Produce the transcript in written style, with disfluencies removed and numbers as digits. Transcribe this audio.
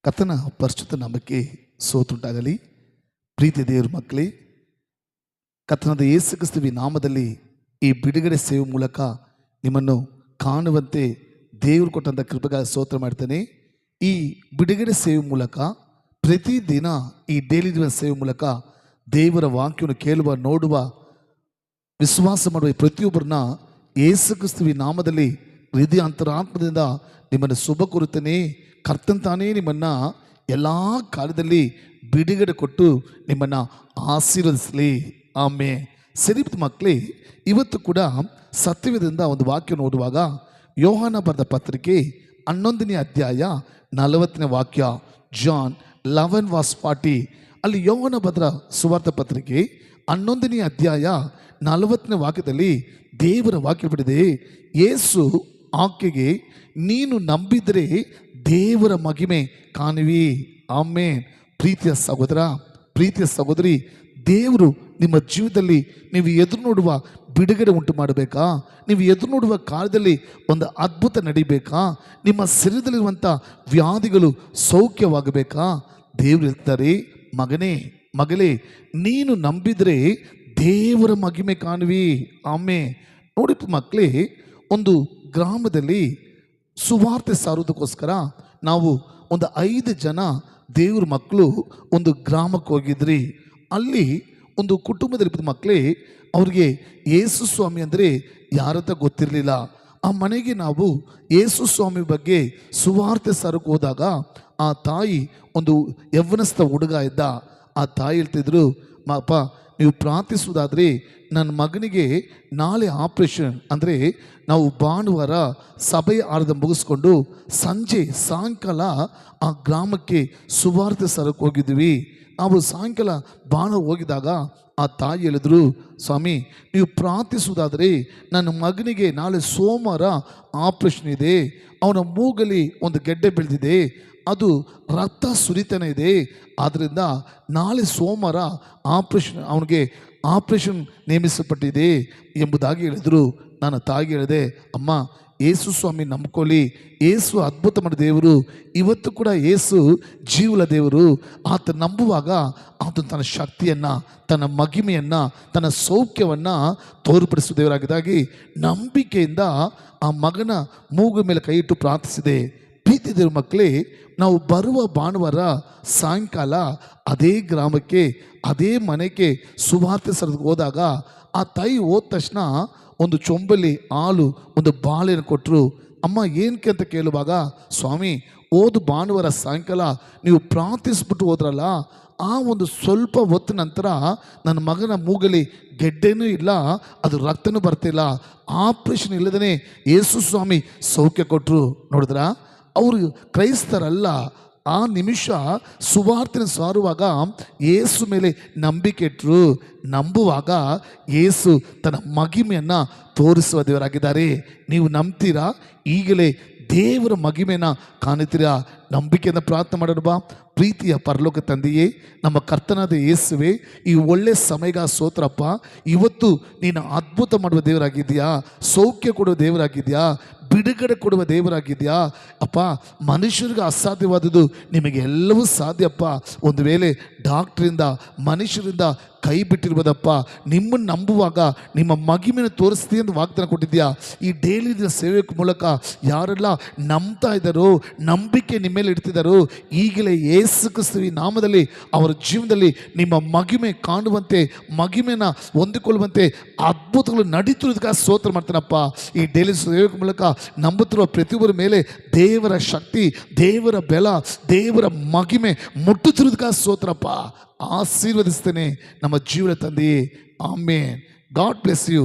ಕರ್ತನ ಪರಿಶುದ್ಧ ನಾಮಕ್ಕೆ ಸೋತುಂಟಾಗಲಿ. ಪ್ರೀತಿ ದೇವ್ರ ಮಕ್ಕಳೇ, ಕರ್ತನಾದ ಯೇಸು ಕ್ರಿಸ್ತುವಿನ ನಾಮದಲ್ಲಿ ಈ ಬಿಡುಗಡೆ ಸೇವೆ ಮೂಲಕ ನಿಮ್ಮನ್ನು ಕಾಣುವಂತೆ ದೇವರು ಕೊಟ್ಟಂಥ ಕೃಪೆಗಾಗಿ ಸ್ತೋತ್ರ ಮಾಡ್ತೇನೆ. ಈ ಬಿಡುಗಡೆ ಸೇವೆ ಮೂಲಕ ಪ್ರತಿದಿನ ಈ ಡೈಲಿ ದಿನ ಸೇವೆ ಮೂಲಕ ದೇವರ ವಾಕ್ಯವನ್ನು ಕೇಳುವ, ನೋಡುವ, ವಿಶ್ವಾಸ ಮಾಡುವ ಪ್ರತಿಯೊಬ್ಬರನ್ನ ಯೇಸು ಕ್ರಿಸ್ತುವಿನ ನಾಮದಲ್ಲಿ ಹೃದಯ ಅಂತರಾತ್ಮದಿಂದ ನಿಮ್ಮನ್ನು ಶುಭ ಕೋರುತ್ತೇನೆ. ಕರ್ತನ್ ತಾನೇ ನಿಮ್ಮನ್ನು ಎಲ್ಲ ಕಾಲದಲ್ಲಿ ಬಿಡುಗಡೆ ಕೊಟ್ಟು ನಿಮ್ಮನ್ನು ಆಶೀರ್ವದಿಸಲಿ. ಆಮೇಲೆ ಸರಿ ಮಕ್ಕಳೇ, ಇವತ್ತು ಕೂಡ ಸತ್ಯವೇದದಿಂದ ಒಂದು ವಾಕ್ಯ ನೋಡುವಾಗ ಯೋಹಾನ ಬರೆದ ಪತ್ರಿಕೆ 11ನೇ ಅಧ್ಯಾಯ 40ನೇ ವಾಕ್ಯ, ಜಾನ್ 11:40. ಅಲ್ಲಿ ಯೋಹಾನ ಬರೆದ ಸುವಾರ್ತೆ ಪತ್ರಿಕೆ 11ನೇ ಅಧ್ಯಾಯ 40ನೇ ವಾಕ್ಯದಲ್ಲಿ ದೇವರ ವಾಕ್ಯ ಬಿಟ್ಟಿದೆ. ಯೇಸು ಆಕೆಗೆ, ನೀನು ನಂಬಿದರೆ ದೇವರ ಮಹಿಮೆ ಕಾಣುವಿ. ಆಮೇನ್. ಪ್ರೀತಿಯ ಸಹೋದರ, ಪ್ರೀತಿಯ ಸಹೋದರಿ, ದೇವರು ನಿಮ್ಮ ಜೀವಿತದಲ್ಲಿ ನೀವು ಎದುರು ನೋಡುವ ಬಿಡುಗಡೆ ಉಂಟು ಮಾಡಬೇಕಾ? ನೀವು ಎದುರು ನೋಡುವ ಕಾಲದಲ್ಲಿ ಒಂದು ಅದ್ಭುತ ನಡಿಬೇಕಾ? ನಿಮ್ಮ ಶರೀರದಲ್ಲಿರುವಂಥ ವ್ಯಾಧಿಗಳು ಸೌಖ್ಯವಾಗಬೇಕಾ? ದೇವರು ಹೇಳ್ತಾರೆ, ಮಗನೇ, ಮಗಳೇ, ನೀನು ನಂಬಿದರೆ ದೇವರ ಮಹಿಮೆ ಕಾಣುವಿ. ಆಮೇಲೆ ನೋಡಿ ಮಕ್ಕಳೇ, ಒಂದು ಗ್ರಾಮದಲ್ಲಿ ಸುವಾರ್ತೆ ಸಾರೋದಕ್ಕೋಸ್ಕರ ನಾವು ಒಂದು 5 ಜನ ದೇವ್ರ ಮಕ್ಕಳು ಒಂದು ಗ್ರಾಮಕ್ಕೆ ಹೋಗಿದ್ರಿ. ಅಲ್ಲಿ ಒಂದು ಕುಟುಂಬದಲ್ಲಿ ಮಕ್ಕಳೇ, ಅವ್ರಿಗೆ ಯೇಸು ಸ್ವಾಮಿ ಅಂದರೆ ಯಾರಂತ ಗೊತ್ತಿರಲಿಲ್ಲ. ಆ ಮನೆಗೆ ನಾವು ಯೇಸು ಸ್ವಾಮಿ ಬಗ್ಗೆ ಸುವಾರ್ತೆ ಸಾರಕ್ಕೆ ಹೋದಾಗ ಆ ತಾಯಿ ಒಂದು ಯೌವನಸ್ಥ ಹುಡುಗ ಇದ್ದ. ಆ ತಾಯಿ ಹೇಳ್ತಿದ್ರು, ಅಪ್ಪ, ನೀವು ಪ್ರಾರ್ಥಿಸುವುದಾದರೆ ನನ್ನ ಮಗನಿಗೆ ನಾಳೆ ಆಪ್ರೇಷನ್, ಅಂದರೆ ನಾವು ಭಾನುವಾರ ಸಭೆಯ ಆರಾಧನೆ ಮುಗಿಸ್ಕೊಂಡು ಸಂಜೆ ಸಾಯಂಕಾಲ ಆ ಗ್ರಾಮಕ್ಕೆ ಸುವಾರ್ತೆ ಸಾರಕ್ಕೆ ಹೋಗಿದ್ವಿ. ನಾವು ಸಾಯಂಕಾಲ ಭಾನುವಾರ ಹೋಗಿದಾಗ ಆ ತಾಯಿ ಹೇಳಿದ್ರು, ಸ್ವಾಮಿ, ನೀವು ಪ್ರಾರ್ಥಿಸುವುದಾದರೆ ನನ್ನ ಮಗನಿಗೆ ನಾಳೆ ಸೋಮವಾರ ಆಪ್ರೇಷನ್ ಇದೆ. ಅವನ ಮೂಗಲಿ ಒಂದು ಗೆಡ್ಡೆ ಬೆಳೆದಿದೆ, ಅದು ರಕ್ತ ಸುರಿತಾನೆ ಇದೆ. ಆದ್ದರಿಂದ ನಾಳೆ ಸೋಮವಾರ ಅವನಿಗೆ ಆಪ್ರೇಷನ್ ನೇಮಿಸಲ್ಪಟ್ಟಿದೆ ಎಂಬುದಾಗಿ ಹೇಳಿದರು. ನಾನು ತಾಯಿಗೆ ಹೇಳಿದೆ, ಅಮ್ಮ, ಯೇಸು ಸ್ವಾಮಿ ನಂಬ್ಕೊಳ್ಳಿ, ಯೇಸು ಅದ್ಭುತ ಮಾಡಿದ ದೇವರು. ಇವತ್ತು ಕೂಡ ಯೇಸು ಜೀವಲ ದೇವರು. ಆತ ನಂಬುವಾಗ ಆತ ತನ್ನ ಶಕ್ತಿಯನ್ನು, ತನ್ನ ಮಹಿಮೆಯನ್ನು, ತನ್ನ ಸೌಖ್ಯವನ್ನು ತೋರ್ಪಡಿಸುವ ದೇವರಾಗಿದ್ದಾಗಿ ನಂಬಿಕೆಯಿಂದ ಆ ಮಗನ ಮೂಗು ಮೇಲೆ ಕೈ ಇಟ್ಟು ಪ್ರಾರ್ಥಿಸಿದೆ. ಪ್ರೀತಿ ದೇವ್ರ ಮಕ್ಕಳೇ, ನಾವು ಬರುವ ಭಾನುವಾರ ಸಾಯಂಕಾಲ ಅದೇ ಗ್ರಾಮಕ್ಕೆ, ಅದೇ ಮನೆಗೆ ಸುವಾರ್ತೆ ಸಾರಕ್ಕೆ ಹೋದಾಗ ಆ ತಾಯಿ ಹೋದ ತಕ್ಷಣ ಒಂದು ಚೊಂಬಲ್ಲಿ ಹಾಲು, ಒಂದು ಬಾಳೆಯನ್ನು ಕೊಟ್ಟರು. ಅಮ್ಮ, ಏನಕ್ಕೆ ಅಂತ ಕೇಳುವಾಗ, ಸ್ವಾಮಿ, ಹೋದ ಭಾನುವಾರ ಸಾಯಂಕಾಲ ನೀವು ಪ್ರಾರ್ಥಿಸ್ಬಿಟ್ಟು ಹೋದ್ರಲ್ಲ, ಆ ಒಂದು ಸ್ವಲ್ಪ ಹೊತ್ತಿನ ನಂತರ ನನ್ನ ಮಗನ ಮೂಗಲಿ ಗೆಡ್ಡೆನೂ ಇಲ್ಲ, ಅದು ರಕ್ತನೂ ಬರ್ತಿಲ್ಲ, ಆಪ್ರೇಷನ್ ಇಲ್ಲದೇ ಯೇಸು ಸ್ವಾಮಿ ಸೌಖ್ಯ ಕೊಟ್ಟರು. ನೋಡಿದ್ರ, ಅವರು ಕ್ರೈಸ್ತರಲ್ಲ. ಆ ನಿಮಿಷ ಸುವಾರ್ತೆನ ಸಾರುವಾಗ ಯೇಸು ಮೇಲೆ ನಂಬಿಕೆ ಇಟ್ಟರು. ನಂಬುವಾಗ ಯೇಸು ತನ್ನ ಮಹಿಮೆಯನ್ನು ತೋರಿಸುವ ದೇವರಾಗಿದ್ದಾರೆ. ನೀವು ನಂಬ್ತೀರಾ? ಈಗಲೇ ದೇವರ ಮಹಿಮೆಯನ್ನು ಕಾಣುತ್ತೀರಾ? ನಂಬಿಕೆಯಿಂದ ಪ್ರಾರ್ಥನೆ ಮಾಡೋಣ ಬಾ. ಪ್ರೀತಿಯ ಪರಲೋಕ ತಂದೆಯೇ, ನಮ್ಮ ಕರ್ತನಾದ ಯೇಸುವೆ, ಈ ಒಳ್ಳೆ ಸಮಯಗ ಸ್ತೋತ್ರಪ್ಪ. ಇವತ್ತು ನೀನು ಅದ್ಭುತ ಮಾಡುವ ದೇವರಾಗಿದೆಯಾ, ಸೌಖ್ಯ ಕೊಡುವ ದೇವರಾಗಿದೆಯಾ, ಬಿಡುಗಡೆ ಕೊಡುವ ದೇವರಾಗಿದೆಯಾ ಅಪ್ಪ. ಮನುಷ್ಯರಿಗೆ ಅಸಾಧ್ಯವಾದದ್ದು ನಿಮಗೆ ಎಲ್ಲವೂ ಸಾಧ್ಯಪ್ಪ. ಒಂದು ವೇಳೆ ಡಾಕ್ಟ್ರಿಂದ, ಮನುಷ್ಯರಿಂದ ಕೈ ಬಿಟ್ಟಿರ್ಬೋದಪ್ಪ. ನಿಮ್ಮನ್ನು ನಂಬುವಾಗ ನಿಮ್ಮ ಮಹಿಮೆಯನ್ನು ತೋರಿಸ್ತೀವಿ ಅಂತ ವಾಗ್ದಾನ ಕೊಟ್ಟಿದ್ಯಾ. ಈ ಡೈಲಿ ದಿನ ಸೇವೆ ಮೂಲಕ ಯಾರೆಲ್ಲ ನಂಬ್ತಾ ಇದ್ದಾರೋ, ನಂಬಿಕೆ ನಿಮ್ಮ ಮೇಲೆ ಇಡ್ತಿದ್ದಾರೋ, ಈಗಲೇ ಯೇಸು ಕ್ರಿಸ್ತುವಿನ ನಾಮದಲ್ಲಿ ಅವರ ಜೀವನದಲ್ಲಿ ನಿಮ್ಮ ಮಹಿಮೆ ಕಾಣುವಂತೆ, ಮಹಿಮೆನ ಹೊಂದಿಕೊಳ್ಳುವಂತೆ ಅದ್ಭುತಗಳು ನಡೀತಿರೋದಕ್ಕೆ ಸ್ತೋತ್ರ ಮಾಡ್ತಾನಪ್ಪ. ಈ ಡೈಲಿ ಸೇವೆ ಮೂಲಕ ನಂಬುತ್ತಿರುವ ಪ್ರತಿಯೊಬ್ಬರ ಮೇಲೆ ದೇವರ ಶಕ್ತಿ, ದೇವರ ಬೆಲ, ದೇವರ ಮಹಿಮೆ ಮುಟ್ಟುತ್ತಿರೋದಕ್ಕೆ ಸ್ತೋತ್ರಪ್ಪ. ಆಶೀರ್ವದಿಸ್ತೇನೆ ನಮ್ಮ ಜೀವನ ತಂದೆಯೇ. ಆಮೇನ್. God bless you.